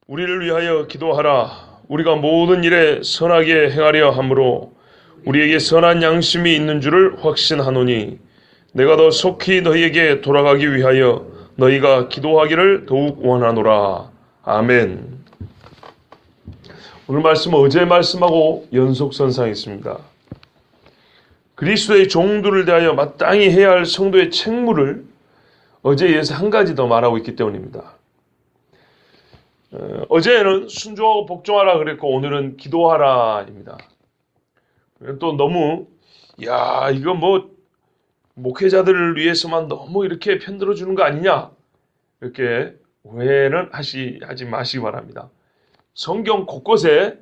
우리를 위하여 기도하라. 우리가 모든 일에 선하게 행하려 함으로 우리에게 선한 양심이 있는 줄을 확신하노니 내가 더 속히 너희에게 돌아가기 위하여 너희가 기도하기를 더욱 원하노라. 아멘. 오늘 말씀은 어제 말씀하고 연속선상에 있습니다. 그리스도의 종들을 대하여 마땅히 해야 할 성도의 책무를 어제에 이어서 한 가지 더 말하고 있기 때문입니다. 어제는 순종하고 복종하라 그랬고 오늘은 기도하라입니다. 또 너무 이거 목회자들을 위해서만 너무 이렇게 편들어 주는 거 아니냐 이렇게 오해는 하지 마시기 바랍니다. 성경 곳곳에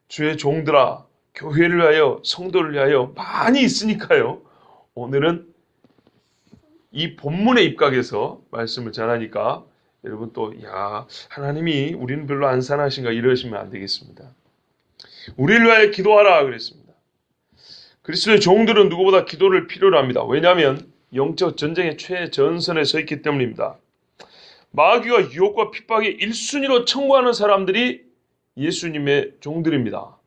주의 종들아 교회를 위하여 성도를 위하여 많이 있으니까요. 오늘은 이 본문에 입각해서 말씀을 전하니까 여러분 또 하나님이 우리는 별로 안 사나신가 이러시면 안 되겠습니다. 우리를 위하여 기도하라 그랬습니다. 그리스도의 종들은 누구보다 기도를 필요로 합니다. 왜냐하면 영적 전쟁의 최전선에 서 있기 때문입니다. 마귀와 유혹과 핍박의 1순위로 청구하는 사람들이 예수님의 종들입니다.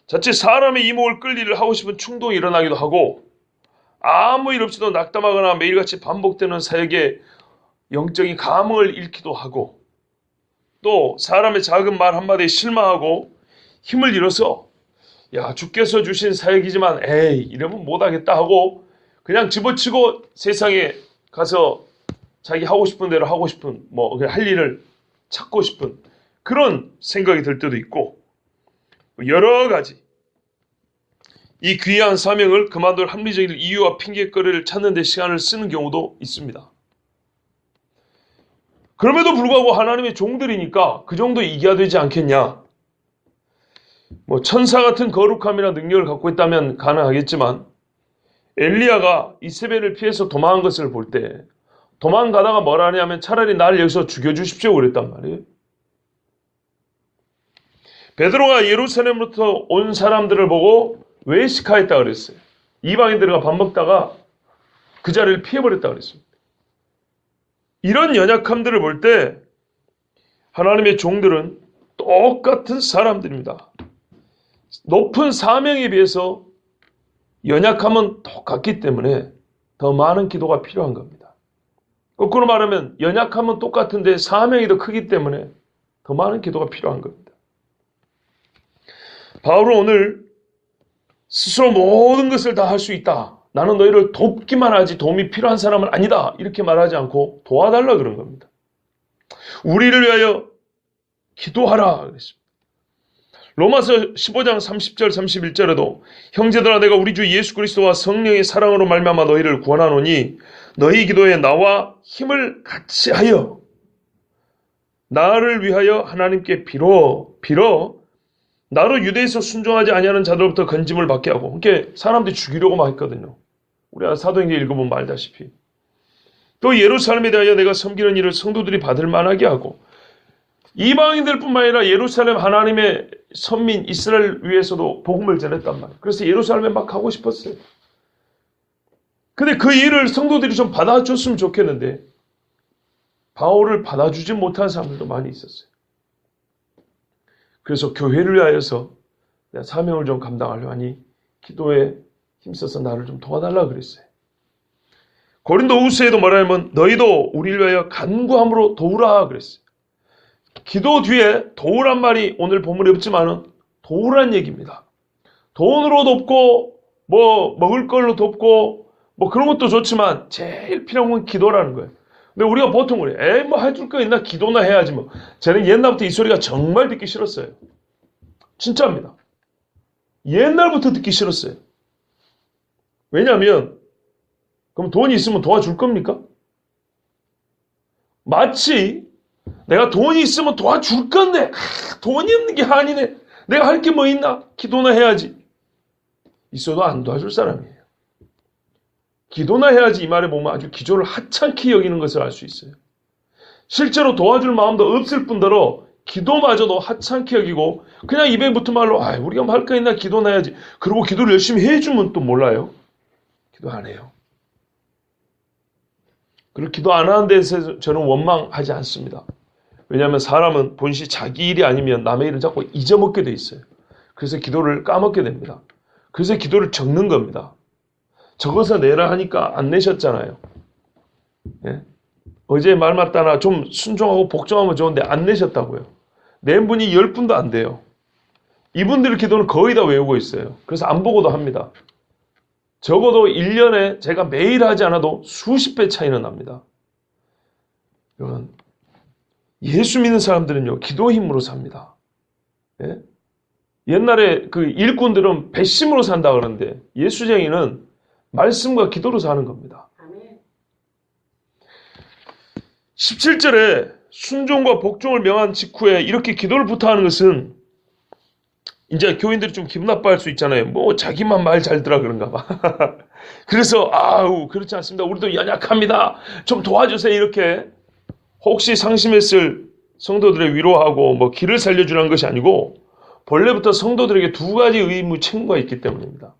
자칫 사람의 이목을 끌 일을 하고 싶은 충동이 일어나기도 하고 아무 일 없이도 낙담하거나 매일같이 반복되는 사역에 영적인 감흥을 잃기도 하고 또 사람의 작은 말 한마디에 실망하고 힘을 잃어서 주께서 주신 사역이지만 이러면 못하겠다 하고 그냥 집어치고 세상에 가서 자기 하고 싶은 대로 하고 싶은 할 일을 찾고 싶은 그런 생각이 들 때도 있고 여러 가지 이 귀한 사명을 그만둘 합리적인 이유와 핑계거리를 찾는 데 시간을 쓰는 경우도 있습니다. 그럼에도 불구하고 하나님의 종들이니까 그 정도 이겨야 되지 않겠냐. 천사 같은 거룩함이나 능력을 갖고 있다면 가능하겠지만 엘리야가 이세벨을 피해서 도망한 것을 볼 때 도망가다가 뭐라 하냐면 차라리 나를 여기서 죽여주십시오 그랬단 말이에요. 베드로가 예루살렘으로부터 온 사람들을 보고 외식하였다 그랬어요. 이방인들과 밥 먹다가 그 자리를 피해버렸다 그랬습니다. 이런 연약함들을 볼 때 하나님의 종들은 똑같은 사람들입니다. 높은 사명에 비해서 연약함은 똑같기 때문에 더 많은 기도가 필요한 겁니다. 거꾸로 말하면 연약함은 똑같은데 사명이 더 크기 때문에 더 많은 기도가 필요한 겁니다. 바울은 오늘 스스로 모든 것을 다 할 수 있다. 나는 너희를 돕기만 하지 도움이 필요한 사람은 아니다. 이렇게 말하지 않고 도와달라 그런 겁니다. 우리를 위하여 기도하라 그랬습니다. 로마서 15장 30절 31절에도 형제들아 내가 우리 주 예수 그리스도와 성령의 사랑으로 말미암아 너희를 구원하노니 너희 기도에 나와 힘을 같이 하여 나를 위하여 하나님께 빌어 나로 유대에서 순종하지 아니하는 자들로부터 건짐을 받게 하고 이렇게 사람들이 죽이려고만 했거든요. 우리가 사도행전 읽어보면 알다시피 또 예루살렘에 대하여 내가 섬기는 일을 성도들이 받을 만하게 하고 이방인들뿐만 아니라 예루살렘 하나님의 선민 이스라엘 위해서도 복음을 전했단 말이에요. 그래서 예루살렘에 막 가고 싶었어요. 근데 그 일을 성도들이 좀 받아줬으면 좋겠는데 바울을 받아주지 못한 사람들도 많이 있었어요. 그래서 교회를 위하여서 내가 사명을 좀 감당하려 하니 기도에 힘써서 나를 좀 도와달라 그랬어요. 고린도 후서에도 말하면 너희도 우리를 위하여 간구함으로 도우라 그랬어요. 기도 뒤에 도우란 말이 오늘 본문에 없지만은 도우란 얘기입니다. 돈으로 돕고 먹을 걸로 돕고 그런 것도 좋지만 제일 필요한 건 기도라는 거예요. 근데 우리가 보통 그래. 해줄 거 있나? 기도나 해야지 저는 옛날부터 이 소리가 정말 듣기 싫었어요. 진짜입니다. 옛날부터 듣기 싫었어요. 왜냐하면 그럼 돈이 있으면 도와줄 겁니까? 마치 내가 돈이 있으면 도와줄 건데 돈이 없는 게 아니네. 내가 할 게 뭐 있나? 기도나 해야지. 있어도 안 도와줄 사람이에요. 기도나 해야지 이 말에 보면 아주 기조를 하찮게 여기는 것을 알 수 있어요. 실제로 도와줄 마음도 없을 뿐더러 기도마저도 하찮게 여기고 그냥 입에 붙은 말로 우리가 할 거 있나 기도나 해야지. 그리고 기도를 열심히 해주면 또 몰라요. 기도 안 해요. 그리고 기도 안 하는 데서 저는 원망하지 않습니다. 왜냐하면 사람은 본시 자기 일이 아니면 남의 일을 자꾸 잊어먹게 돼 있어요. 그래서 기도를 까먹게 됩니다. 그래서 기도를 적는 겁니다. 적어서 내라 하니까 안 내셨잖아요. 예? 어제 말 맞다나 좀 순종하고 복종하면 좋은데 안 내셨다고요. 낸 분이 10분도 안 돼요. 이분들 기도는 거의 다 외우고 있어요. 그래서 안 보고도 합니다. 적어도 1년에 제가 매일 하지 않아도 수십 배 차이는 납니다. 여러분, 예수 믿는 사람들은요, 기도 힘으로 삽니다. 예? 옛날에 그 일꾼들은 배심으로 산다 그러는데 예수쟁이는 말씀과 기도로 사는 겁니다. 17절에 순종과 복종을 명한 직후에 이렇게 기도를 부탁하는 것은 이제 교인들이 좀 기분 나빠할 수 있잖아요. 뭐 자기만 말 잘 들어 그런가 봐. 그래서 그렇지 않습니다. 우리도 연약합니다. 좀 도와주세요. 이렇게 혹시 상심했을 성도들의 위로하고 뭐 길을 살려주라는 것이 아니고 본래부터 성도들에게 두 가지 의무 책무가 있기 때문입니다.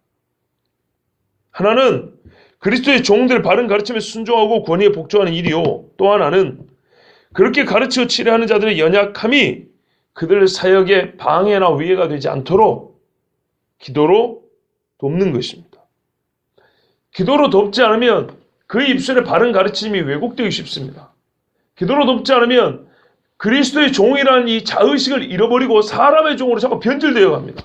하나는 그리스도의 종들의 바른 가르침에 순종하고 권위에 복종하는 일이요. 또 하나는 그렇게 가르치고 치료하는 자들의 연약함이 그들 사역에 방해나 위해가 되지 않도록 기도로 돕는 것입니다. 기도로 돕지 않으면 그 입술의 바른 가르침이 왜곡되기 쉽습니다. 기도로 돕지 않으면 그리스도의 종이라는 이 자의식을 잃어버리고 사람의 종으로 자꾸 변질되어 갑니다.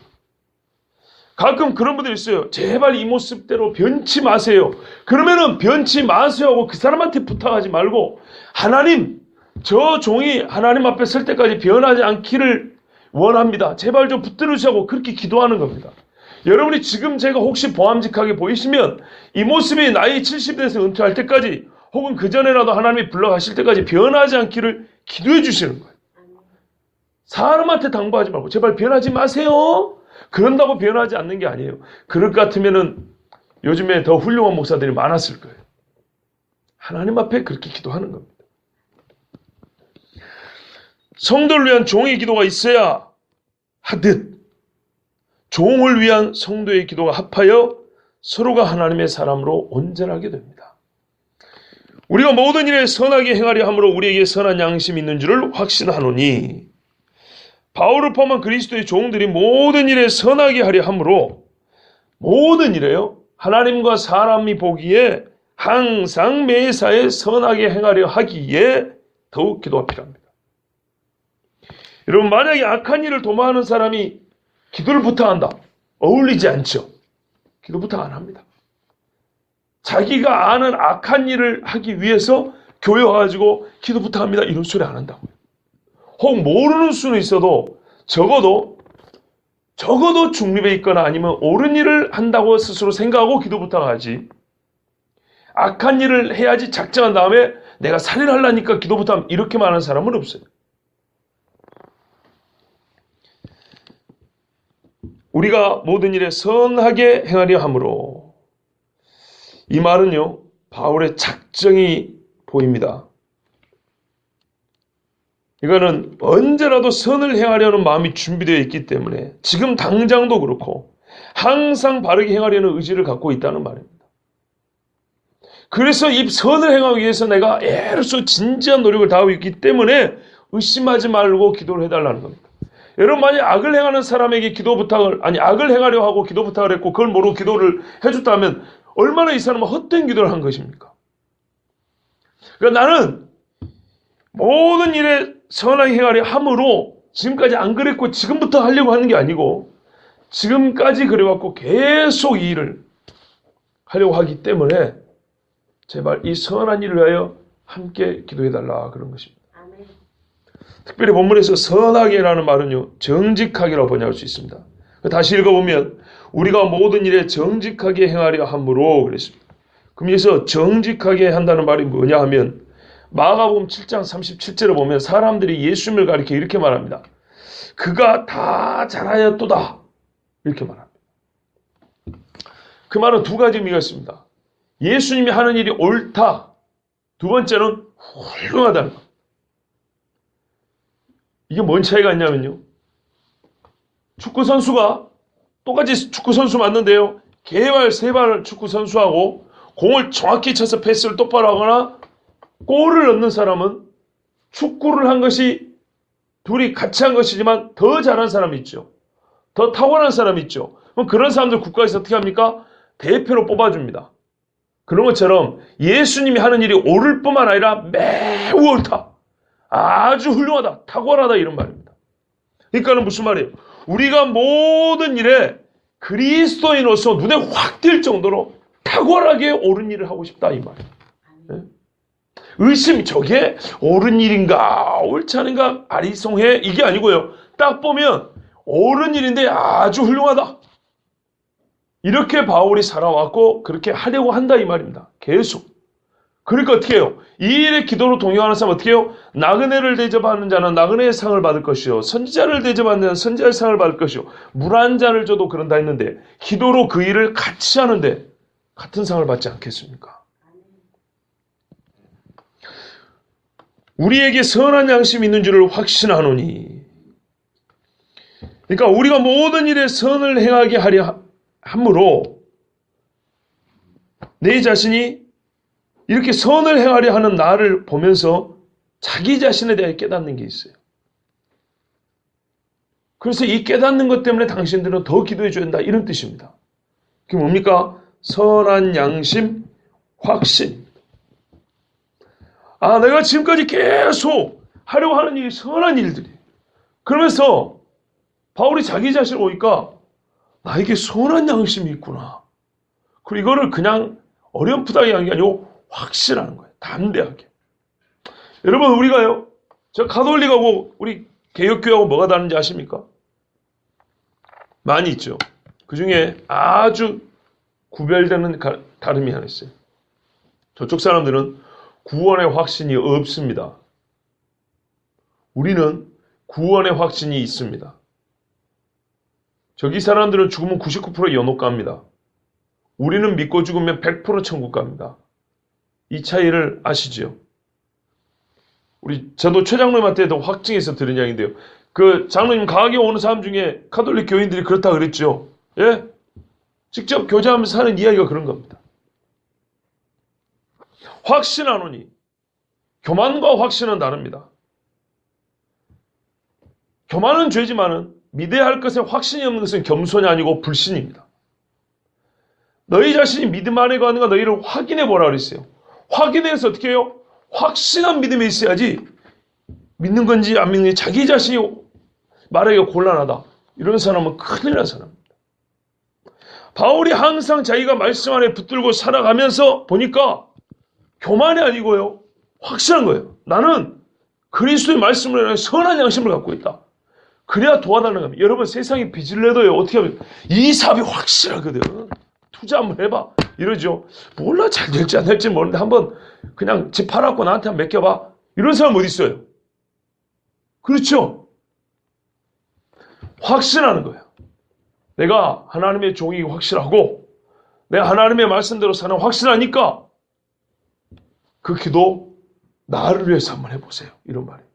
가끔 그런 분들이 있어요. 제발 이 모습대로 변치 마세요. 그러면은 변치 마세요 하고 그 사람한테 부탁하지 말고 하나님, 저 종이 하나님 앞에 설 때까지 변하지 않기를 원합니다. 제발 좀 붙들어 주시고 그렇게 기도하는 겁니다. 여러분이 지금 제가 혹시 보암직하게 보이시면 이 모습이 나이 70대에서 은퇴할 때까지 혹은 그전에라도 하나님이 불러가실 때까지 변하지 않기를 기도해 주시는 거예요. 사람한테 당부하지 말고 제발 변하지 마세요. 그런다고 변하지 않는 게 아니에요. 그럴 것 같으면은 요즘에 더 훌륭한 목사들이 많았을 거예요. 하나님 앞에 그렇게 기도하는 겁니다. 성도를 위한 종의 기도가 있어야 하듯 종을 위한 성도의 기도가 합하여 서로가 하나님의 사람으로 온전하게 됩니다. 우리가 모든 일에 선하게 행하려 함으로 우리에게 선한 양심이 있는 줄을 확신하노니 바울을 포함한 그리스도의 종들이 모든 일에 선하게 하려 함으로 모든 일에요. 하나님과 사람이 보기에 항상 매사에 선하게 행하려 하기에 더욱 기도가 필요합니다. 여러분, 만약에 악한 일을 도모하는 사람이 기도를 부탁한다. 어울리지 않죠. 기도 부탁 안 합니다. 자기가 아는 악한 일을 하기 위해서 교회 와가지고 기도 부탁합니다. 이런 소리 안 한다고요. 혹 모르는 수는 있어도 적어도 중립에 있거나 아니면 옳은 일을 한다고 스스로 생각하고 기도 부탁하지. 악한 일을 해야지 작정한 다음에 내가 살인하려니까 기도 부탁하면 이렇게 말하는 사람은 없어요. 우리가 모든 일에 선하게 행하려 함으로 이 말은요, 바울의 작정이 보입니다. 이거는 언제라도 선을 행하려는 마음이 준비되어 있기 때문에 지금 당장도 그렇고 항상 바르게 행하려는 의지를 갖고 있다는 말입니다. 그래서 이 선을 행하기 위해서 내가 애로써 진지한 노력을 다하고 있기 때문에 의심하지 말고 기도를 해달라는 겁니다. 여러분, 만약 악을 행하는 사람에게 악을 행하려 하고 기도 부탁을 했고 그걸 모르고 기도를 해줬다면 얼마나 이 사람은 헛된 기도를 한 것입니까? 그러니까 나는 모든 일에 선하게 행하려 함으로 지금까지 안 그랬고 지금부터 하려고 하는 게 아니고 지금까지 그래왔고 계속 이 일을 하려고 하기 때문에 제발 이 선한 일을 위하여 함께 기도해달라 그런 것입니다. 아멘. 특별히 본문에서 선하게라는 말은요, 정직하게라고 번역할 수 있습니다. 다시 읽어보면 우리가 모든 일에 정직하게 행하려 함으로 그랬습니다. 그럼 여기서 정직하게 한다는 말이 뭐냐 하면 마가복음 7장 37절에 보면 사람들이 예수님을 가리켜 이렇게 말합니다. 그가 다 잘하였도다. 이렇게 말합니다. 그 말은 두 가지 의미가 있습니다. 예수님이 하는 일이 옳다. 두 번째는 훌륭하다는 것. 이게 뭔 차이가 있냐면요. 축구선수가 똑같이 축구선수 맞는데요. 개발 세발 축구선수하고 공을 정확히 쳐서 패스를 똑바로 하거나 골을 넣는 사람은 축구를 한 것이 둘이 같이 한 것이지만 더 잘한 사람이 있죠. 더 탁월한 사람이 있죠. 그럼 그런 사람들 국가에서 어떻게 합니까? 대표로 뽑아줍니다. 그런 것처럼 예수님이 하는 일이 옳을 뿐만 아니라 매우 옳다. 아주 훌륭하다. 탁월하다. 이런 말입니다. 그러니까는 무슨 말이에요? 우리가 모든 일에 그리스도인으로서 눈에 확 띌 정도로 탁월하게 옳은 일을 하고 싶다. 이 말이에요. 네? 의심, 저게 옳은 일인가 옳지 않은가 아리송해 이게 아니고요. 딱 보면 옳은 일인데 아주 훌륭하다. 이렇게 바울이 살아왔고 그렇게 하려고 한다 이 말입니다. 계속. 그러니까 어떻게 해요? 이 일에 기도로 동요하는 사람은 어떻게 해요? 나그네를 대접하는 자는 나그네의 상을 받을 것이요. 선지자를 대접하는 자는 선지자의 상을 받을 것이요. 물 한 잔을 줘도 그런다 했는데 기도로 그 일을 같이 하는데 같은 상을 받지 않겠습니까? 우리에게 선한 양심이 있는 줄을 확신하노니. 그러니까 우리가 모든 일에 선을 행하게 하려 함으로 내 자신이 이렇게 선을 행하려 하는 나를 보면서 자기 자신에 대해 깨닫는 게 있어요. 그래서 이 깨닫는 것 때문에 당신들은 더 기도해 줘야 된다. 이런 뜻입니다. 그게 뭡니까? 선한 양심, 확신. 아, 내가 지금까지 계속 하려고 하는 일이 선한 일들이. 그러면서 바울이 자기 자신을 보니까 나에게 선한 양심이 있구나. 그리고 이거를 그냥 어렴풋하게 하는 게 아니고 확신하는 거예요. 담대하게. 여러분 우리가요. 저 가톨릭하고 우리 개혁교회하고 뭐가 다른지 아십니까? 많이 있죠. 그 중에 아주 구별되는 다름이 하나 있어요. 저쪽 사람들은 구원의 확신이 없습니다. 우리는 구원의 확신이 있습니다. 저기 사람들은 죽으면 99% 연옥 갑니다. 우리는 믿고 죽으면 100% 천국 갑니다. 이 차이를 아시죠? 저도 최 장로님한테도 확증해서 들은 이야기인데요. 그 장로님 가게 오는 사람 중에 가톨릭 교인들이 그렇다 그랬죠. 예? 직접 교제하면서 하는 이야기가 그런 겁니다. 확신하노니. 교만과 확신은 다릅니다. 교만은 죄지만은 믿어야 할 것에 확신이 없는 것은 겸손이 아니고 불신입니다. 너희 자신이 믿음 안에 가는가 너희를 확인해 보라 그랬어요. 확인해서 어떻게 해요? 확신한 믿음이 있어야지 믿는 건지 안 믿는 건지 자기 자신이 말하기가 곤란하다. 이런 사람은 큰일 난 사람입니다. 바울이 항상 자기가 말씀 안에 붙들고 살아가면서 보니까 교만이 아니고요. 확실한 거예요. 나는 그리스도의 말씀을 위해 선한 양심을 갖고 있다. 그래야 도와달라는 겁니다. 여러분 세상이 빚을 내도요. 어떻게 하면 이 사업이 확실하거든. 투자 한번 해봐. 이러죠. 몰라 잘 될지 안 될지 모르는데 한번 그냥 집 팔았고 나한테 한번 맡겨봐. 이런 사람 어디 있어요? 그렇죠. 확신하는 거예요. 내가 하나님의 종이 확실하고 내가 하나님의 말씀대로 사는 확신하니까 그 기도 나를 위해서 한번 해보세요. 이런 말이에요.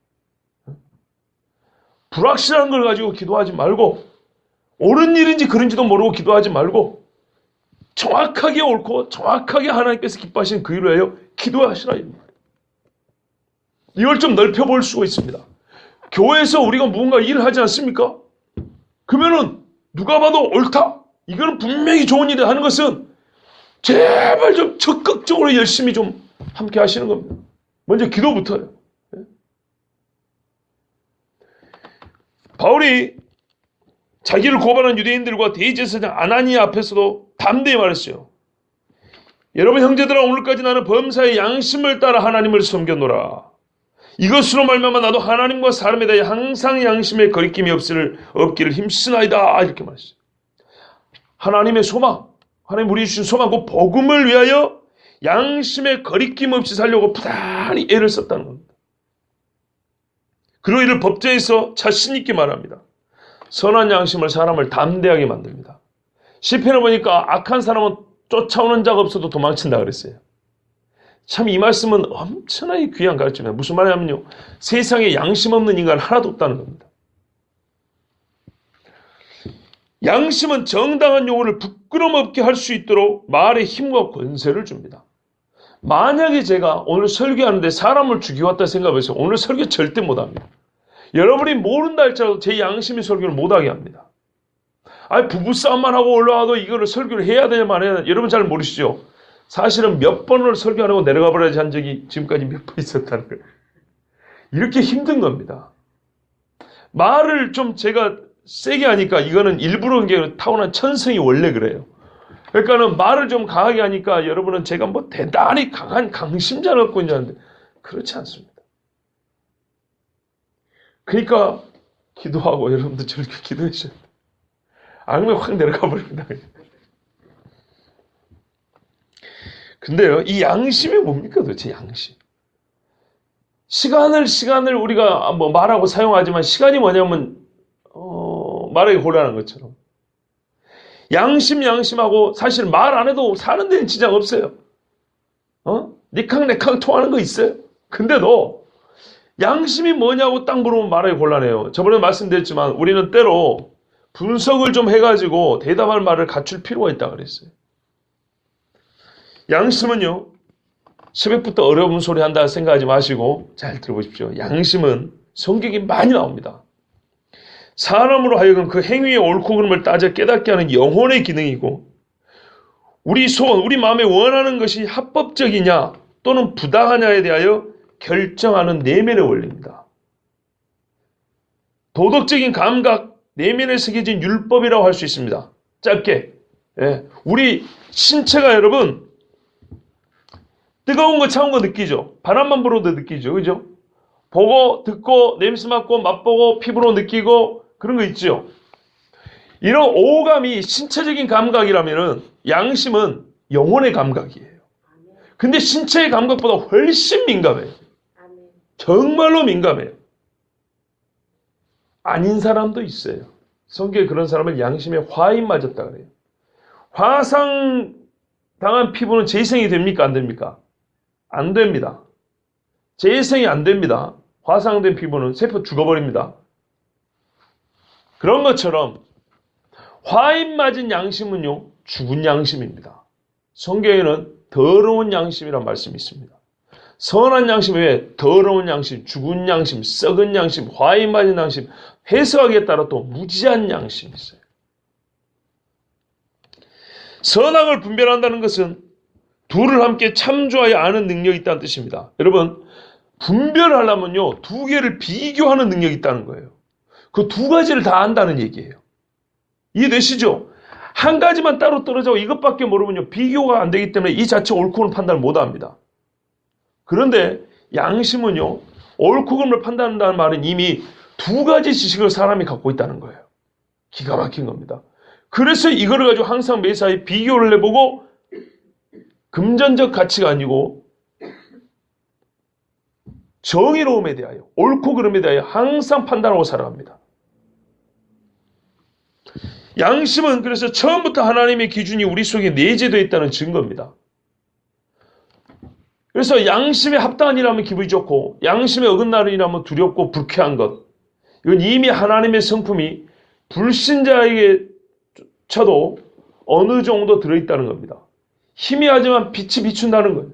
불확실한 걸 가지고 기도하지 말고 옳은 일인지 그런지도 모르고 기도하지 말고 정확하게 옳고 정확하게 하나님께서 기뻐하시는 그 일을 위하여 기도하시라. 이걸 좀 넓혀볼 수가 있습니다. 교회에서 우리가 무언가 일을 하지 않습니까? 그러면은 누가 봐도 옳다. 이거는 분명히 좋은 일을 하는 것은 제발 좀 적극적으로 열심히 좀 함께 하시는 겁니다. 먼저 기도부터요. 바울이 자기를 고발한 유대인들과 대제사장 아나니아 앞에서도 담대히 말했어요. 여러분 형제들아, 오늘까지 나는 범사의 양심을 따라 하나님을 섬겼노라. 이것으로 말미암아 나도 하나님과 사람에 대해 항상 양심의 거리낌이 없기를 힘쓰나이다. 이렇게 말했어요. 하나님의 소망, 하나님 우리 주신 소망, 그 복음을 위하여 양심의 거리낌 없이 살려고 부단히 애를 썼다는 겁니다. 그리고 이를 법제에서 자신 있게 말합니다. 선한 양심을 사람을 담대하게 만듭니다. 시편을 보니까 악한 사람은 쫓아오는 자가 없어도 도망친다 그랬어요. 참 이 말씀은 엄청나게 귀한 가르침입니다. 무슨 말이냐면요, 세상에 양심 없는 인간 하나도 없다는 겁니다. 양심은 정당한 용어를 부끄럼 없게 할 수 있도록 말의 힘과 권세를 줍니다. 만약에 제가 오늘 설교하는데 사람을 죽이고 왔다 생각해서 오늘 설교 절대 못합니다. 여러분이 모른다 할지라도 제 양심이 설교를 못하게 합니다. 아니, 부부싸움만 하고 올라와도 이거를 설교를 해야 되냐 말이야. 여러분 잘 모르시죠? 사실은 몇 번을 설교 안 하고 내려가 버려야지 한 적이 지금까지 몇 번 있었다는 거예요. 이렇게 힘든 겁니다. 말을 좀 제가 세게 하니까 이거는 일부러 그런 게 타고난 천성이 원래 그래요. 그러니까는 말을 좀 강하게 하니까 여러분은 제가 뭐 대단히 강한 강심장을 갖고 있는 줄 아는데 그렇지 않습니다. 그러니까 기도하고 여러분도 저렇게 기도해 주셔야 돼요. 안 그러면 확 내려가 버립니다. 근데요, 이 양심이 뭡니까 도대체 양심? 시간을 우리가 뭐 말하고 사용하지만 시간이 뭐냐면 말하기 곤란한 것처럼 양심하고 사실 말 안 해도 사는 데는 지장 없어요. 니캉내캉 통하는 거 있어요. 근데도 양심이 뭐냐고 딱 물으면 말하기 곤란해요. 저번에 말씀드렸지만 우리는 때로 분석을 좀 해가지고 대답할 말을 갖출 필요가 있다 그랬어요. 양심은요, 새벽부터 어려운 소리 한다 생각하지 마시고 잘 들어보십시오. 양심은 성경에 많이 나옵니다. 사람으로 하여금 그 행위의 옳고 그름을 따져 깨닫게 하는 영혼의 기능이고, 우리 소원, 우리 마음에 원하는 것이 합법적이냐 또는 부당하냐에 대하여 결정하는 내면의 원리입니다. 도덕적인 감각, 내면에 새겨진 율법이라고 할 수 있습니다. 짧게. 우리 신체가 여러분 뜨거운 거 차운 거 느끼죠? 바람만 불어도 느끼죠. 그죠? 보고 듣고 냄새 맡고 맛보고 피부로 느끼고 그런 거 있죠. 이런 오감이 신체적인 감각이라면은 양심은 영혼의 감각이에요. 근데 신체의 감각보다 훨씬 민감해요. 정말로 민감해요. 아닌 사람도 있어요. 성경에 그런 사람을 양심에 화인 맞았다 그래요. 화상 당한 피부는 재생이 됩니까? 안 됩니까? 안 됩니다. 재생이 안 됩니다. 화상된 피부는 세포 죽어버립니다. 그런 것처럼 화인 맞은 양심은요, 죽은 양심입니다. 성경에는 더러운 양심이란 말씀이 있습니다. 선한 양심 외에 더러운 양심, 죽은 양심, 썩은 양심, 화인 맞은 양심, 해석하기에 따라 또 무지한 양심이 있어요. 선악을 분별한다는 것은 둘을 함께 참조하여 아는 능력이 있다는 뜻입니다. 여러분, 분별하려면요, 두 개를 비교하는 능력이 있다는 거예요. 그 두 가지를 다 안다는 얘기예요. 이해되시죠? 한 가지만 따로 떨어져 이것밖에 모르면요, 비교가 안 되기 때문에 이 자체 옳고는 판단을 못 합니다. 그런데 양심은요, 옳고 그름을 판단한다는 말은 이미 두 가지 지식을 사람이 갖고 있다는 거예요. 기가 막힌 겁니다. 그래서 이거를 가지고 항상 매사에 비교를 해보고 금전적 가치가 아니고 정의로움에 대하여, 옳고 그름에 대하여 항상 판단하고 살아갑니다. 양심은 그래서 처음부터 하나님의 기준이 우리 속에 내재되어 있다는 증거입니다. 그래서 양심에 합당한 일하면 기분이 좋고 양심에 어긋나는 일하면 두렵고 불쾌한 것, 이건 이미 하나님의 성품이 불신자에게쳐도 어느 정도 들어있다는 겁니다. 희미하지만 빛이 비춘다는 거예요.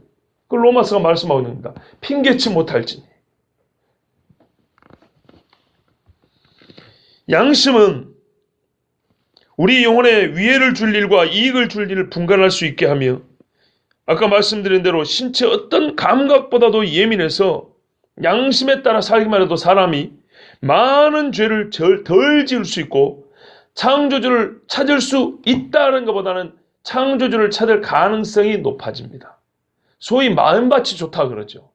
그걸 로마서가 말씀하고 있는 겁니다. 핑계치 못할지니. 양심은 우리 영혼에 위해를 줄 일과 이익을 줄 일을 분간할 수 있게 하며, 아까 말씀드린 대로 신체 어떤 감각보다도 예민해서 양심에 따라 살기만 해도 사람이 많은 죄를 덜 지을 수 있고 창조주를 찾을 수 있다는 것보다는 창조주를 찾을 가능성이 높아집니다. 소위 마음밭이 좋다 그러죠.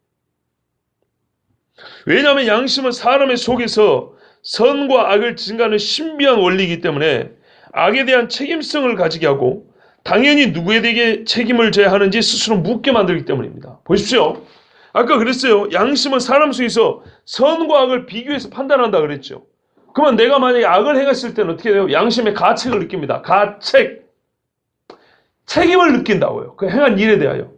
왜냐하면 양심은 사람의 속에서 선과 악을 증가하는 신비한 원리이기 때문에 악에 대한 책임성을 가지게 하고 당연히 누구에게 책임을 져야 하는지 스스로 묻게 만들기 때문입니다. 보십시오. 아까 그랬어요. 양심은 사람 속에서 선과 악을 비교해서 판단한다 그랬죠. 그러면 내가 만약에 악을 행했을 때는 어떻게 돼요? 양심의 가책을 느낍니다. 가책. 책임을 느낀다고요. 그 행한 일에 대하여.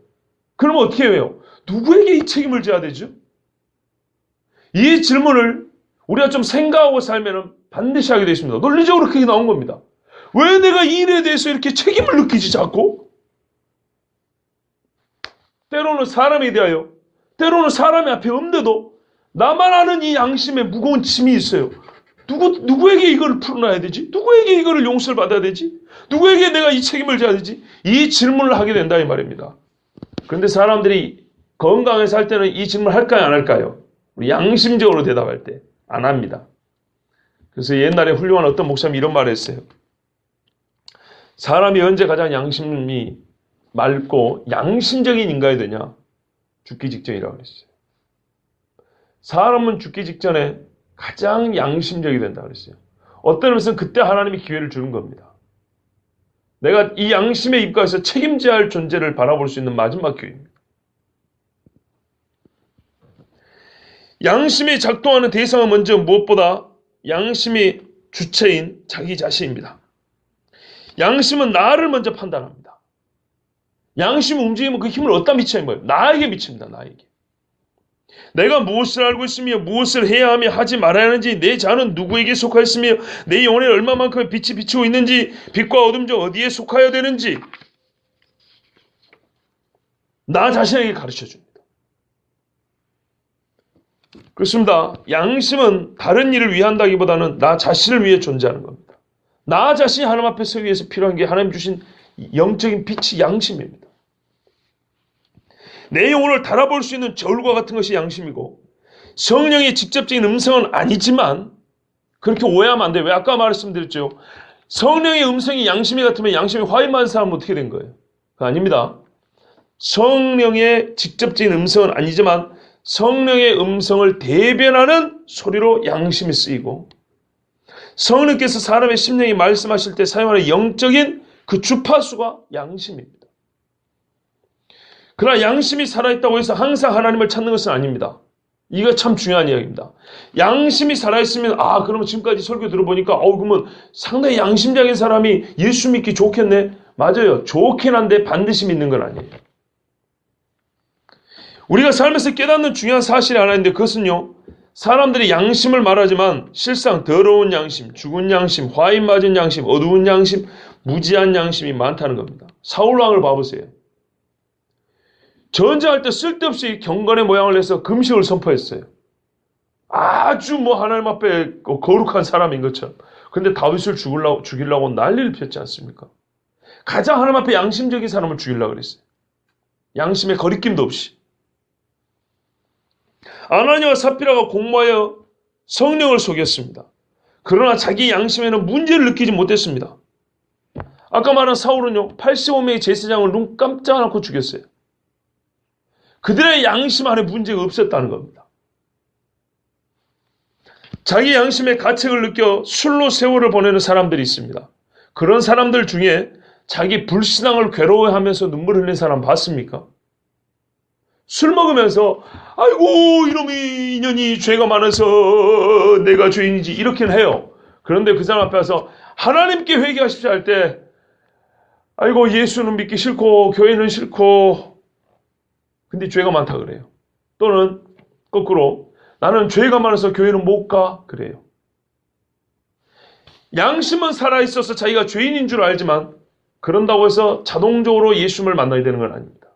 그러면 어떻게 해요? 누구에게 이 책임을 져야 되죠? 이 질문을 우리가 좀 생각하고 살면 반드시 하게 되어 있습니다. 논리적으로 그게 나온 겁니다. 왜 내가 이 일에 대해서 이렇게 책임을 느끼지 자꾸? 때로는 사람에 대하여, 때로는 사람이 앞에 없는데도 나만 아는 이 양심에 무거운 짐이 있어요. 누구에게 이걸 풀어놔야 되지? 누구에게 이거를 용서를 받아야 되지? 누구에게 내가 이 책임을 져야 되지? 이 질문을 하게 된다 이 말입니다. 그런데 사람들이 건강하게 살 때는 이 질문을 할까요 안 할까요? 우리 양심적으로 대답할 때 안 합니다. 그래서 옛날에 훌륭한 어떤 목사님이 이런 말을 했어요. 사람이 언제 가장 양심이 맑고 양심적인 인간이 되냐? 죽기 직전이라고 그랬어요. 사람은 죽기 직전에 가장 양심적이 된다 그랬어요. 어떤 의미에서는 그때 하나님이 기회를 주는 겁니다. 내가 이 양심에 입각해서 책임져야 할 존재를 바라볼 수 있는 마지막 기회입니다. 양심이 작동하는 대상은 먼저 무엇보다 양심이 주체인 자기 자신입니다. 양심은 나를 먼저 판단합니다. 양심이 움직이면 그 힘을 어디다 미치는 거예요? 나에게 미칩니다. 나에게. 내가 무엇을 알고 있으며 무엇을 해야 하며 하지 말아야 하는지, 내 자는 누구에게 속하였으며 내 영혼에 얼마만큼의 빛이 비치고 있는지, 빛과 어둠 중 어디에 속하여야 되는지 나 자신에게 가르쳐줍니다. 그렇습니다. 양심은 다른 일을 위한다기보다는 나 자신을 위해 존재하는 겁니다. 나 자신이 하나님 앞에 서기 위해서 필요한 게 하나님 주신 영적인 빛이 양심입니다. 내 영혼을 달아볼 수 있는 저울과 같은 것이 양심이고, 성령의 직접적인 음성은 아니지만 그렇게 오해하면 안 돼요. 왜? 아까 말씀드렸죠. 성령의 음성이 양심이 같으면 양심이 화인만 사람은 어떻게 된 거예요? 그거 아닙니다. 성령의 직접적인 음성은 아니지만 성령의 음성을 대변하는 소리로 양심이 쓰이고, 성령께서 사람의 심령이 말씀하실 때 사용하는 영적인 그 주파수가 양심입니다. 그러나 양심이 살아있다고 해서 항상 하나님을 찾는 것은 아닙니다. 이거 참 중요한 이야기입니다. 양심이 살아있으면 그러면 지금까지 설교 들어보니까 그러면 상당히 양심적인 사람이 예수 믿기 좋겠네. 맞아요. 좋긴 한데 반드시 믿는 건 아니에요. 우리가 삶에서 깨닫는 중요한 사실이 하나 있는데, 그것은요, 사람들이 양심을 말하지만 실상 더러운 양심, 죽은 양심, 화인 맞은 양심, 어두운 양심, 무지한 양심이 많다는 겁니다. 사울왕을 봐보세요. 전쟁할 때 쓸데없이 경건의 모양을 내서 금식을 선포했어요. 아주 하나님 앞에 거룩한 사람인 것처럼. 그런데 다윗을 죽이려고 난리를 폈지 않습니까? 가장 하나님 앞에 양심적인 사람을 죽이려고 그랬어요. 양심에 거리낌도 없이. 아나니와 삽비라가 공모하여 성령을 속였습니다. 그러나 자기 양심에는 문제를 느끼지 못했습니다. 아까 말한 사울은요, 85명의 제사장을 눈 깜짝 않고 죽였어요. 그들의 양심 안에 문제가 없었다는 겁니다. 자기 양심의 가책을 느껴 술로 세월을 보내는 사람들이 있습니다. 그런 사람들 중에 자기 불신앙을 괴로워하면서 눈물 흘린 사람 봤습니까? 술 먹으면서 아이고 이놈이 인연이 죄가 많아서 내가 죄인이지 이렇게는 해요. 그런데 그 사람 앞에 와서 하나님께 회개하십시오 할 때 아이고 예수는 믿기 싫고 교회는 싫고 근데 죄가 많다 그래요. 또는 거꾸로 나는 죄가 많아서 교회는 못 가 그래요. 양심은 살아있어서 자기가 죄인인 줄 알지만 그런다고 해서 자동적으로 예수님을 만나야 되는 건 아닙니다.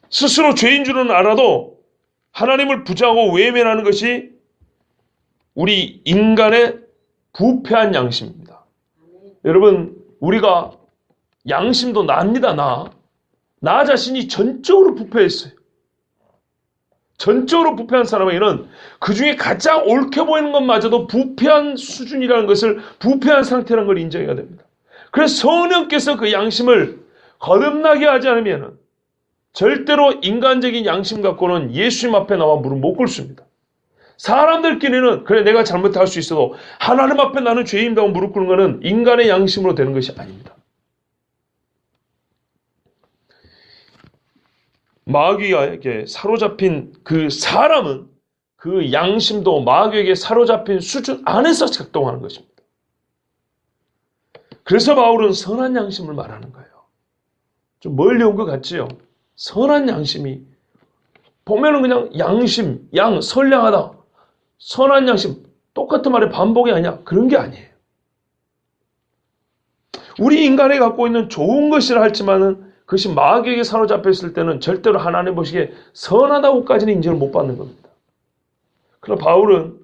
스스로 죄인 줄은 알아도 하나님을 부정하고 외면하는 것이 우리 인간의 부패한 양심입니다. 여러분 우리가 양심도 납니다. 나 자신이 전적으로 부패했어요. 전적으로 부패한 사람에게는 그 중에 가장 옳게 보이는 것마저도 부패한 수준이라는 것을 부패한 상태라는 걸 인정해야 됩니다. 그래서 성령께서 그 양심을 거듭나게 하지 않으면 절대로 인간적인 양심 갖고는 예수님 앞에 나와 무릎 못 꿇습니다. 사람들끼리는 그래 내가 잘못할 수 있어도 하나님 앞에 나는 죄인이라고 무릎 꿇는 것은 인간의 양심으로 되는 것이 아닙니다. 마귀에게 사로잡힌 그 사람은 그 양심도 마귀에게 사로잡힌 수준 안에서 작동하는 것입니다. 그래서 바울은 선한 양심을 말하는 거예요. 좀 멀리 온 것 같지요? 선한 양심이 보면은 그냥 양심, 선량하다. 선한 양심, 똑같은 말의 반복이 아니야. 그런 게 아니에요. 우리 인간이 갖고 있는 좋은 것이라 할지만은 그것이 마귀에게 사로잡혔을 때는 절대로 하나님 보시기에 선하다고까지는 인정을 못 받는 겁니다. 그러나 바울은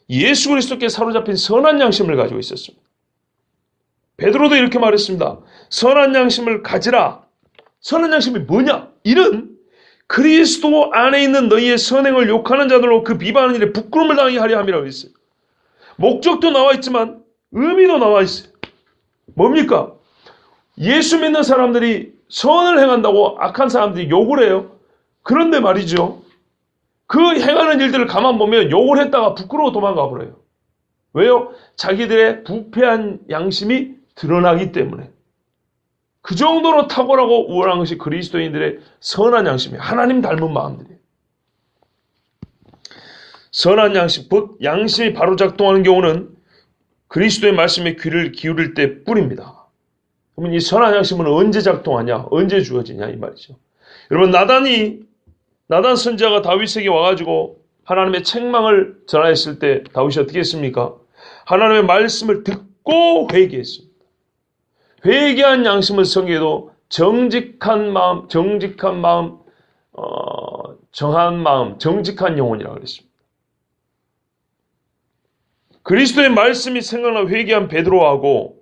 예수 그리스도께 사로잡힌 선한 양심을 가지고 있었습니다. 베드로도 이렇게 말했습니다. 선한 양심을 가지라. 선한 양심이 뭐냐? 이는 그리스도 안에 있는 너희의 선행을 욕하는 자들로 그 비방하는 일에 부끄러움을 당하게 하려 함이라고 했어요. 목적도 나와 있지만 의미도 나와 있어요. 뭡니까? 예수 믿는 사람들이 선을 행한다고 악한 사람들이 욕을 해요. 그런데 말이죠. 그 행하는 일들을 가만 보면 욕을 했다가 부끄러워 도망가 버려요. 왜요? 자기들의 부패한 양심이 드러나기 때문에. 그 정도로 탁월하고 우월한 것이 그리스도인들의 선한 양심이에요. 하나님 닮은 마음들이에요. 선한 양심, 곧 양심이 바로 작동하는 경우는 그리스도의 말씀에 귀를 기울일 때 뿐입니다. 그러면 이 선한 양심은 언제 작동하냐? 언제 주어지냐? 이 말이죠. 여러분, 나단 선지자가 다윗에게 와가지고 하나님의 책망을 전하였을 때 다윗이 어떻게 했습니까? 하나님의 말씀을 듣고 회개했습니다. 회개한 양심을 성경에도 정직한 마음, 정한 마음, 정직한 영혼이라고 그랬습니다. 그리스도의 말씀이 생각나 회개한 베드로하고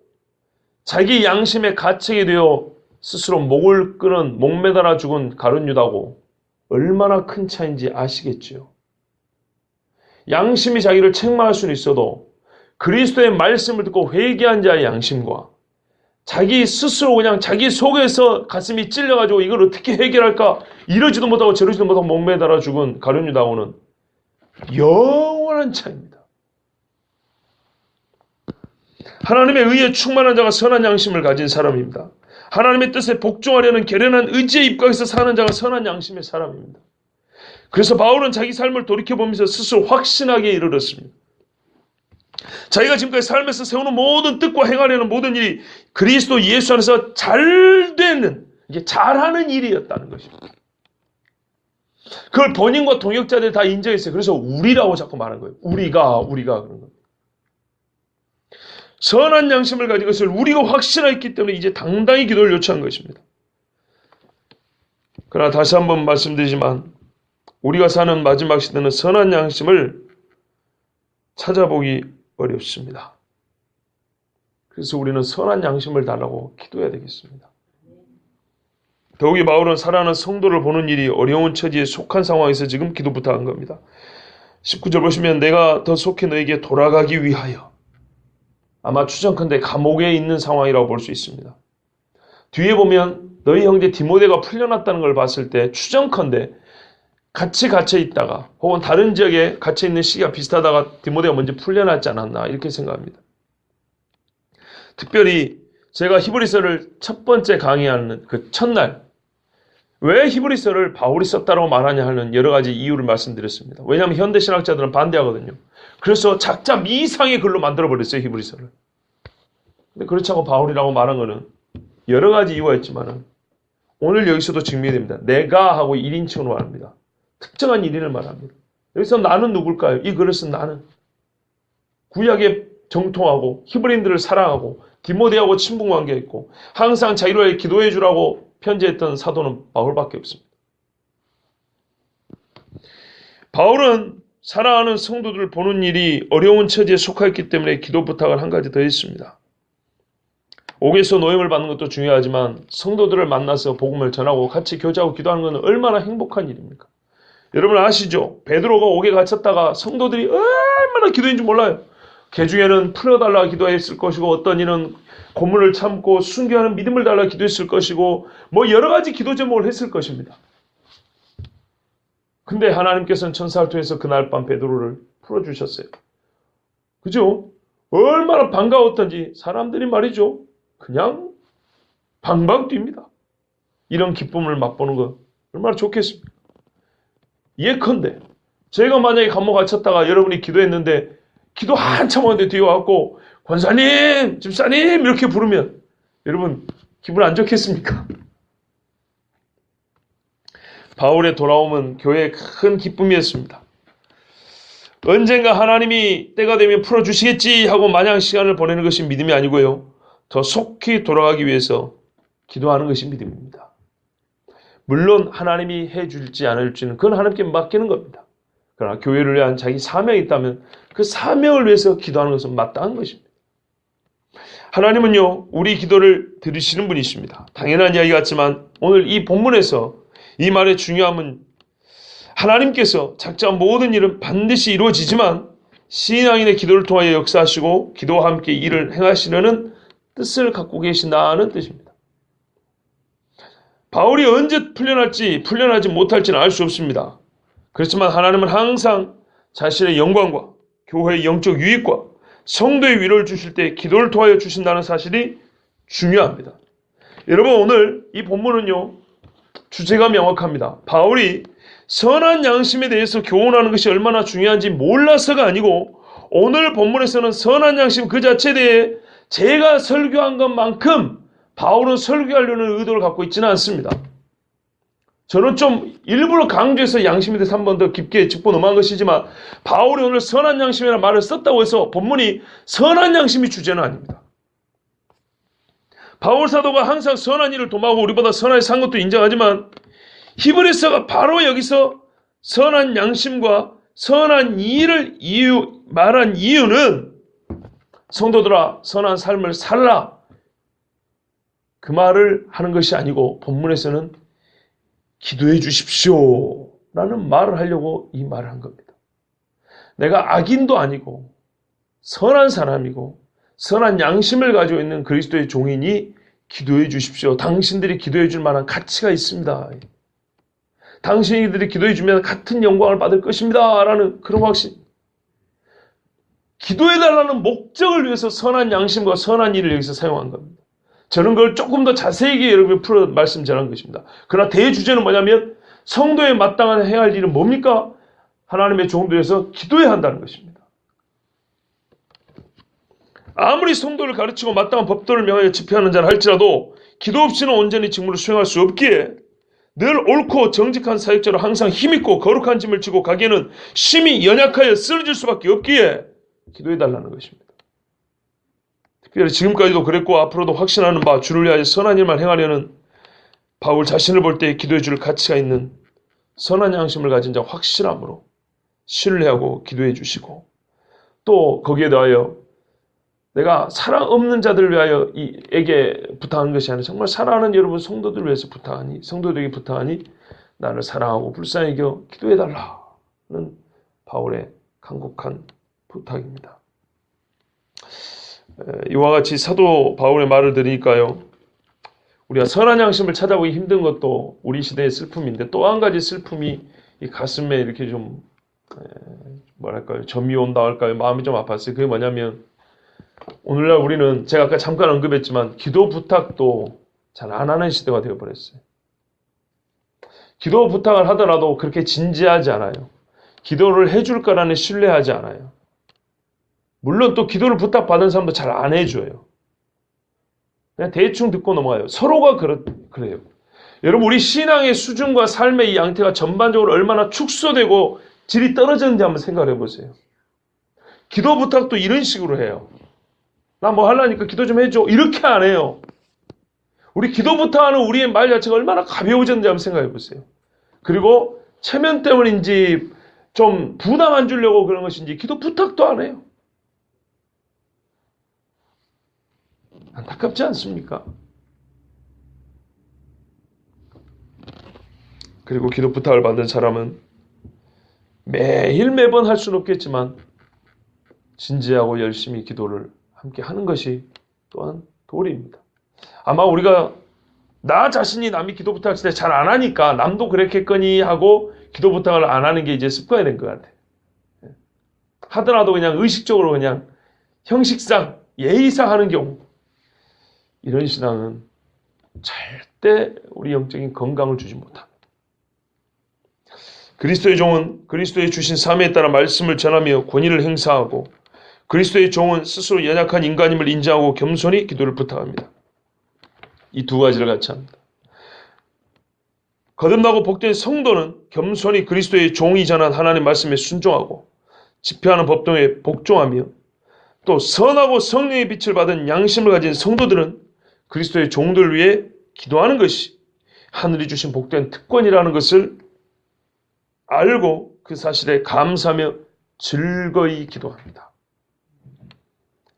자기 양심의 가책이 되어 스스로 목을 끊은 목매달아 죽은 가룟 유다하고 얼마나 큰 차이인지 아시겠지요. 양심이 자기를 책망할 수는 있어도 그리스도의 말씀을 듣고 회개한 자의 양심과 자기 스스로 그냥 자기 속에서 가슴이 찔려가지고 이걸 어떻게 해결할까 이러지도 못하고 저러지도 못하고 목매달아 죽은 가룟 유다하고는 영원한 차이입니다. 하나님의 의에 충만한 자가 선한 양심을 가진 사람입니다. 하나님의 뜻에 복종하려는 결연한 의지에 입각해서 사는 자가 선한 양심의 사람입니다. 그래서 바울은 자기 삶을 돌이켜보면서 스스로 확신하게 이르렀습니다. 자기가 지금까지 삶에서 세우는 모든 뜻과 행하려는 모든 일이 그리스도 예수 안에서 잘 되는, 이게 잘하는 일이었다는 것입니다. 그걸 본인과 동역자들이 다 인정했어요. 그래서 우리라고 자꾸 말한 거예요. 우리가 그런 겁니다. 선한 양심을 가진 것을 우리가 확신했기 때문에 이제 당당히 기도를 요청한 것입니다. 그러나 다시 한번 말씀드리지만 우리가 사는 마지막 시대는 선한 양심을 찾아보기 어렵습니다. 그래서 우리는 선한 양심을 달라고 기도해야 되겠습니다. 더욱이 바울은 사랑하는 성도를 보는 일이 어려운 처지에 속한 상황에서 지금 기도 부탁한 겁니다. 19절 보시면 내가 더 속히 너에게 돌아가기 위하여, 아마 추정컨대 감옥에 있는 상황이라고 볼 수 있습니다. 뒤에 보면 너희 형제 디모데가 풀려났다는 걸 봤을 때 추정컨대 같이 갇혀 있다가 혹은 다른 지역에 갇혀 있는 시기가 비슷하다가 디모데가 먼저 풀려났지 않았나 이렇게 생각합니다. 특별히 제가 히브리서를 첫 번째 강의하는 그 첫날 왜 히브리서를 바울이 썼다고 말하냐 하는 여러 가지 이유를 말씀드렸습니다. 왜냐하면 현대 신학자들은 반대하거든요. 그래서 작자 미상의 글로 만들어버렸어요, 히브리서를. 근데 그렇지 않고 바울이라고 말한 거는 여러 가지 이유가 있지만 오늘 여기서도 증명이 됩니다. 내가 하고 1인칭으로 말합니다. 특정한 1인을 말합니다. 여기서 나는 누굴까요? 이 글을 쓴 나는 구약에 정통하고 히브리인들을 사랑하고 디모데하고 친분관계가 있고 항상 자기를 위해 기도해 주라고 편지했던 사도는 바울밖에 없습니다. 바울은 사랑하는 성도들을 보는 일이 어려운 처지에 속하였기 때문에 기도 부탁을 한 가지 더 했습니다. 옥에서 노임을 받는 것도 중요하지만 성도들을 만나서 복음을 전하고 같이 교제하고 기도하는 것은 얼마나 행복한 일입니까? 여러분 아시죠? 베드로가 옥에 갇혔다가 성도들이 얼마나 기도했는지 몰라요. 그 중에는 풀어달라 기도했을 것이고 어떤 이는 고문을 참고 순교하는 믿음을 달라 기도했을 것이고 뭐 여러 가지 기도 제목을 했을 것입니다. 근데 하나님께서는 천사를 통해서 그날 밤 베드로를 풀어주셨어요. 그죠? 얼마나 반가웠던지 사람들이 말이죠. 그냥 방방 뜁니다. 이런 기쁨을 맛보는 거 얼마나 좋겠습니까? 예컨대 제가 만약에 감옥 갇혔다가 여러분이 기도했는데 기도 한참 하는데 뒤에 와갖고 권사님, 집사님 이렇게 부르면 여러분 기분 안 좋겠습니까? 바울의 돌아옴은 교회의 큰 기쁨이었습니다. 언젠가 하나님이 때가 되면 풀어주시겠지 하고 마냥 시간을 보내는 것이 믿음이 아니고요. 더 속히 돌아가기 위해서 기도하는 것이 믿음입니다. 물론 하나님이 해줄지 안 해줄지는 그건 하나님께 맡기는 겁니다. 그러나 교회를 위한 자기 사명이 있다면 그 사명을 위해서 기도하는 것은 마땅한 것입니다. 하나님은요, 우리 기도를 들으시는 분이십니다. 당연한 이야기 같지만 오늘 이 본문에서 이 말의 중요함은 하나님께서 작정한 모든 일은 반드시 이루어지지만 신앙인의 기도를 통하여 역사하시고 기도와 함께 일을 행하시려는 뜻을 갖고 계신다는 뜻입니다. 바울이 언제 풀려날지 풀려나지 못할지는 알 수 없습니다. 그렇지만 하나님은 항상 자신의 영광과 교회의 영적 유익과 성도의 위로를 주실 때 기도를 통하여 주신다는 사실이 중요합니다. 여러분, 오늘 이 본문은요, 주제가 명확합니다. 바울이 선한 양심에 대해서 교훈하는 것이 얼마나 중요한지 몰라서가 아니고 오늘 본문에서는 선한 양심 그 자체에 대해 제가 설교한 것만큼 바울은 설교하려는 의도를 갖고 있지는 않습니다. 저는 좀 일부러 강조해서 양심에 대해서 한 번 더 깊게 짚고 넘어간 것이지만 바울이 오늘 선한 양심이라는 말을 썼다고 해서 본문이 선한 양심이 주제는 아닙니다. 바울 사도가 항상 선한 일을 도모하고 우리보다 선하게 산 것도 인정하지만 히브리서가 바로 여기서 선한 양심과 선한 일을 말한 이유는 성도들아 선한 삶을 살라 그 말을 하는 것이 아니고 본문에서는 기도해 주십시오 라는 말을 하려고 이 말을 한 겁니다. 내가 악인도 아니고 선한 사람이고 선한 양심을 가지고 있는 그리스도의 종이니 기도해 주십시오. 당신들이 기도해 줄 만한 가치가 있습니다. 당신들이 기도해 주면 같은 영광을 받을 것입니다 라는 그런 확신. 기도해 달라는 목적을 위해서 선한 양심과 선한 일을 여기서 사용한 겁니다. 저는 그걸 조금 더 자세히 여러분이 풀어 말씀 전한 것입니다. 그러나 대주제는 뭐냐면 성도에 마땅한 해야 할 일은 뭡니까? 하나님의 종들에서 기도해야 한다는 것입니다. 아무리 성도를 가르치고 마땅한 법도를 명하여 집회하는 자라 할지라도 기도 없이는 온전히 직무를 수행할 수 없기에 늘 옳고 정직한 사역자로 항상 힘있고 거룩한 짐을 지고 가기에는 심히 연약하여 쓰러질 수밖에 없기에 기도해달라는 것입니다. 특별히 지금까지도 그랬고 앞으로도 확신하는 바 주를 위하여 선한 일만 행하려는 바울 자신을 볼 때 기도해 줄 가치가 있는 선한 양심을 가진 자 확실함으로 신뢰하고 기도해 주시고 또 거기에 더하여 내가 사랑 없는 자들을 위하여 에게 부탁하는 것이 아니라 정말 사랑하는 여러분 성도들을 위해서 부탁하니 성도들에게 부탁하니 나를 사랑하고 불쌍히 여겨 기도해달라는 바울의 간곡한 부탁입니다. 이와 같이 사도 바울의 말을 들으니까요. 우리가 선한 양심을 찾아보기 힘든 것도 우리 시대의 슬픔인데 또 한 가지 슬픔이 이 가슴에 이렇게 좀 뭐랄까요. 점이 온다 할까요. 마음이 좀 아팠어요. 그게 뭐냐면 오늘날 우리는 제가 아까 잠깐 언급했지만 기도 부탁도 잘 안 하는 시대가 되어버렸어요. 기도 부탁을 하더라도 그렇게 진지하지 않아요. 기도를 해줄 거라는 신뢰하지 않아요. 물론 또 기도를 부탁받은 사람도 잘 안 해줘요. 그냥 대충 듣고 넘어가요. 서로가 그래요. 여러분 우리 신앙의 수준과 삶의 이 양태가 전반적으로 얼마나 축소되고 질이 떨어졌는지 한번 생각해 보세요. 기도 부탁도 이런 식으로 해요. 나 뭐 하려니까 기도 좀 해줘. 이렇게 안 해요. 우리 기도 부탁하는 우리의 말 자체가 얼마나 가벼워졌는지 한번 생각해 보세요. 그리고 체면 때문인지 좀 부담 안 주려고 그런 것인지 기도 부탁도 안 해요. 안타깝지 않습니까? 그리고 기도 부탁을 받은 사람은 매번 할 수는 없겠지만 진지하고 열심히 기도를 함께 하는 것이 또한 도리입니다. 아마 우리가 나 자신이 남이 기도 부탁할 때 잘 안 하니까 남도 그랬겠거니 하고 기도 부탁을 안 하는 게 이제 습관이 된 것 같아요. 하더라도 그냥 의식적으로 그냥 형식상 예의상 하는 경우 이런 신앙은 절대 우리 영적인 건강을 주지 못합니다. 그리스도의 종은 그리스도의 주신 사명에 따라 말씀을 전하며 권위를 행사하고 그리스도의 종은 스스로 연약한 인간임을 인정하고 겸손히 기도를 부탁합니다. 이 두 가지를 같이 합니다. 거듭나고 복된 성도는 겸손히 그리스도의 종이 전한 하나님의 말씀에 순종하고 집회하는 법도에 복종하며 또 선하고 성령의 빛을 받은 양심을 가진 성도들은 그리스도의 종들을 위해 기도하는 것이 하늘이 주신 복된 특권이라는 것을 알고 그 사실에 감사하며 즐거이 기도합니다.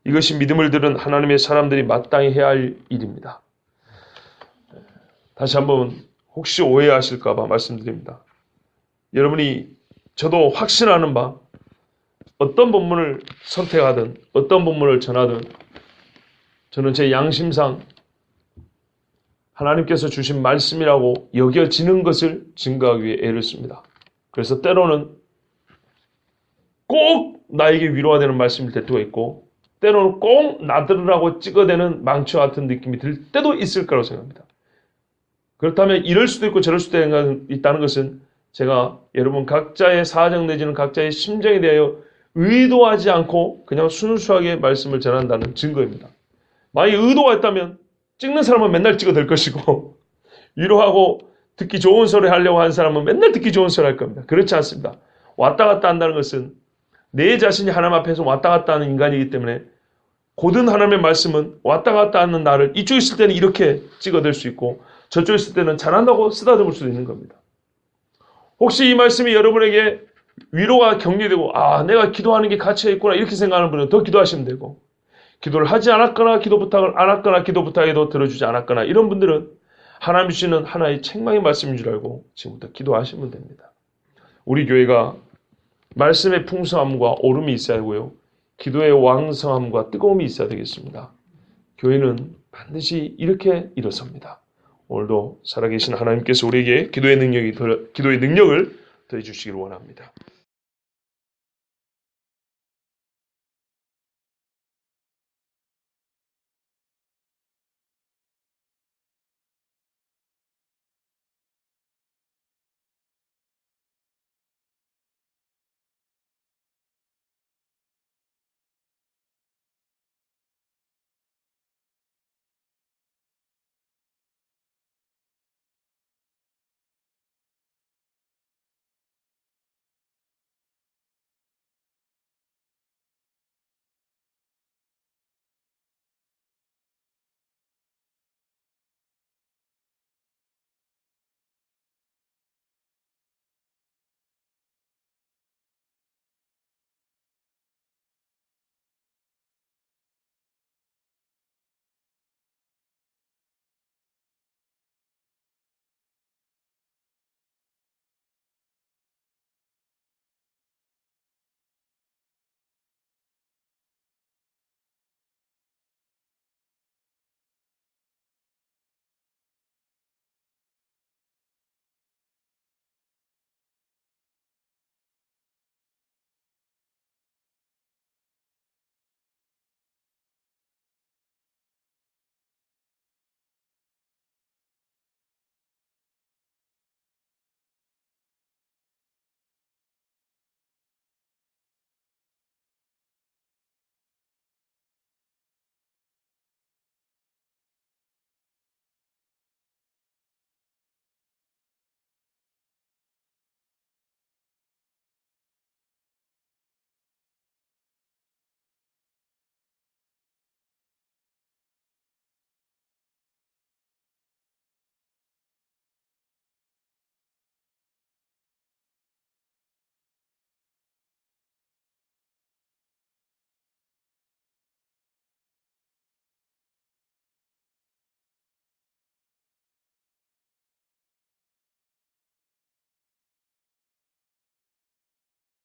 이것이 믿음을 들은 하나님의 사람들이 마땅히 해야 할 일입니다. 다시 한번 혹시 오해하실까 봐 말씀드립니다. 여러분이 저도 확신하는 바 어떤 본문을 선택하든 어떤 본문을 전하든 저는 제 양심상 하나님께서 주신 말씀이라고 여겨지는 것을 증거하기 위해 애를 씁니다. 그래서 때로는 꼭 나에게 위로가 되는 말씀일 때도 있고 때로는 꼭 나들으라고 찍어대는 망치와 같은 느낌이 들 때도 있을 거라고 생각합니다. 그렇다면 이럴 수도 있고 저럴 수도 있다는 것은 제가 여러분 각자의 사정 내지는 각자의 심정에 대하여 의도하지 않고 그냥 순수하게 말씀을 전한다는 증거입니다. 만약에 의도가 있다면 찍는 사람은 맨날 찍어댈 것이고 위로하고 듣기 좋은 소리 하려고 하는 사람은 맨날 듣기 좋은 소리 할 겁니다. 그렇지 않습니다. 왔다 갔다 한다는 것은 내 자신이 하나님 앞에서 왔다 갔다 하는 인간이기 때문에 고든 하나님의 말씀은 왔다 갔다 하는 나를 이쪽에 있을 때는 이렇게 찍어댈 수 있고 저쪽에 있을 때는 잘한다고 쓰다듬을 수도 있는 겁니다. 혹시 이 말씀이 여러분에게 위로가 격려되고 내가 기도하는 게 가치가 있구나 이렇게 생각하는 분은 더 기도하시면 되고 기도를 하지 않았거나 기도 부탁을 안 했거나 기도 부탁에도 들어주지 않았거나 이런 분들은 하나님 주시는 하나의 책망의 말씀인 줄 알고 지금부터 기도하시면 됩니다. 우리 교회가 말씀의 풍성함과 오름이 있어야 하고요. 기도의 왕성함과 뜨거움이 있어야 되겠습니다. 교회는 반드시 이렇게 일어섭니다. 오늘도 살아계신 하나님께서 우리에게 기도의 능력을 더해 주시기를 원합니다.